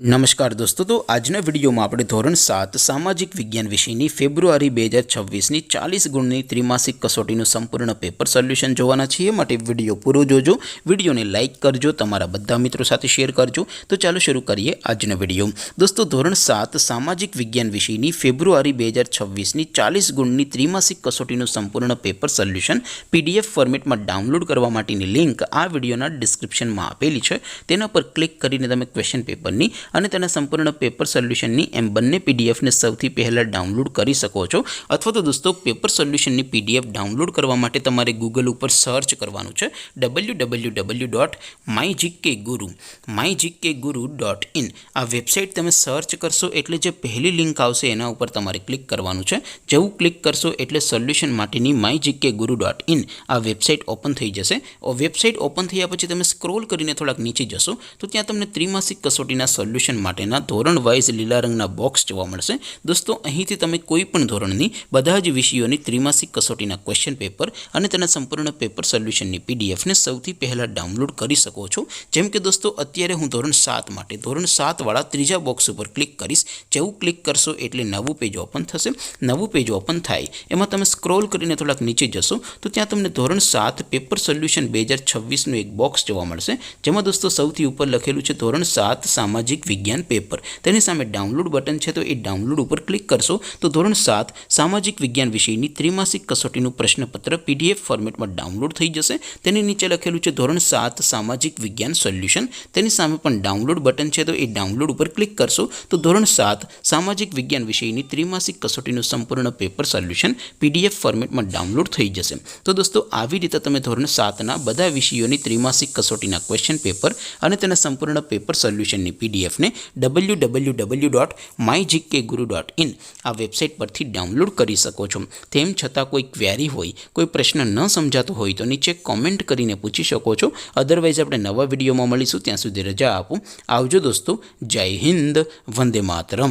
नमस्कार दोस्तों, तो આજના વિડીયોમાં આપણે ધોરણ 7 સામાજિક વિજ્ઞાન વિષયની ફેબ્રુઆરી 2026ની 40 ગુણની ત્રિમાસિક કસોટીનું સંપૂર્ણ પેપર સોલ્યુશન જોવાના છીએ। માટે વિડીયો પૂરો જોજો, વિડીયોને લાઇક કરજો, તમારા બધા મિત્રો સાથે શેર કરજો। તો ચાલો શરૂ કરીએ આજનો વિડીયો। દોસ્તો, ધોરણ 7 સામાજિક વિજ્ઞાન વિષયની ફેબ્રુઆરી 2026ની 40 ગુણની ત્રિમાસિક કસોટીનું સંપૂર્ણ પેપર સોલ્યુશન પીડીએફ ફોર્મેટમાં ડાઉનલોડ કરવા માટેની લિંક આ વિડીયોના ડિસ્ક્રિપ્શનમાં આપેલી છે। તેના પર ક્લિક કરીને તમે ક્વેશ્ચન પેપરની અને તેના સંપૂર્ણ પેપર સોલ્યુશનની એમ બંને પીડીએફને સૌથી પહેલાં ડાઉનલોડ કરી શકો છો। અથવા તો દોસ્તો, પેપર સોલ્યુશનની પીડીએફ ડાઉનલોડ કરવા માટે તમારે ગૂગલ ઉપર સર્ચ કરવાનું છે www.mygkguru.in। આ વેબસાઇટ તમે સર્ચ કરશો એટલે જે પહેલી લિંક આવશે એના ઉપર તમારે ક્લિક કરવાનું છે। જેવું ક્લિક કરશો એટલે સોલ્યુશન માટેની mygkguru.in આ વેબસાઇટ ઓપન થઈ જશે। વેબસાઇટ ઓપન થયા પછી તમે સ્ક્રોલ કરીને થોડાક નીચે જશો તો ત્યાં તમને ત્રિમાસિક કસોટીના સોલ્યુશન માટેના ધોરણ વાઇઝ લીલા રંગના બોક્સ જોવા મળશે। દોસ્તો, અહીંથી તમે કોઈ પણ ધોરણની બધા જ વિષયોની ત્રિમાસિક કસોટીના ક્વેશ્ચન પેપર અને તેના સંપૂર્ણ પેપર સોલ્યુશનની પીડીએફને સૌથી પહેલાં ડાઉનલોડ કરી શકો છો। જેમ કે દોસ્તો, અત્યારે હું ધોરણ 7 માટે ધોરણ 7 વાળા ત્રીજા બોક્સ ઉપર ક્લિક કરીશ। જેવું ક્લિક કરશો એટલે નવું પેજ ઓપન થશે। નવું પેજ ઓપન થાય એમાં તમે સ્ક્રોલ કરીને થોડાક નીચે જશો તો ત્યાં તમને ધોરણ 7 પેપર સોલ્યુશન 2026નું એક બોક્સ જોવા મળશે। જેમાં દોસ્તો સૌથી ઉપર લખેલું છે ધોરણ 7 સામાજિક વિજ્ઞાન પેપર। તેની સામે ડાઉનલોડ બટન છે, તો એ ડાઉનલોડ ઉપર ક્લિક કરશો તો ધોરણ 7 સામાજિક વિજ્ઞાન વિષયની ત્રિમાસિક કસોટીનું પ્રશ્નપત્ર પીડીએફ ફોર્મેટમાં ડાઉનલોડ થઈ જશે। તેની નીચે લખેલું છે ધોરણ 7 સામાજિક વિજ્ઞાન સોલ્યુશન। તેની સામે પણ ડાઉનલોડ બટન છે, તો એ ડાઉનલોડ ઉપર ક્લિક કરશો તો ધોરણ 7 સામાજિક વિજ્ઞાન વિષયની ત્રિમાસિક કસોટીનું સંપૂર્ણ પેપર સોલ્યુશન પીડીએફ ફોર્મેટમાં ડાઉનલોડ થઈ જશે। તો દોસ્તો, આવી રીતે તમે ધોરણ 7ના બધા વિષયોની ત્રિમાસિક કસોટીના ક્વેશ્ચન પેપર અને તેના સંપૂર્ણ પેપર સોલ્યુશનની પીડીએફને www.mygkguru.in આ વેબસાઇટ પરથી ડાઉનલોડ કરી શકો છો। તેમ છતાં કોઈ ક્વેરી હોય, કોઈ પ્રશ્ન ન સમજાતો હોય તો નીચે કોમેન્ટ કરીને પૂછી શકો છો। અધરવાઇઝ આપણે નવા વિડીયોમાં મળીશું, ત્યાં સુધી રજા આપો। આવજો દોસ્તો, જય હિન્દ, વંદે માતરમ।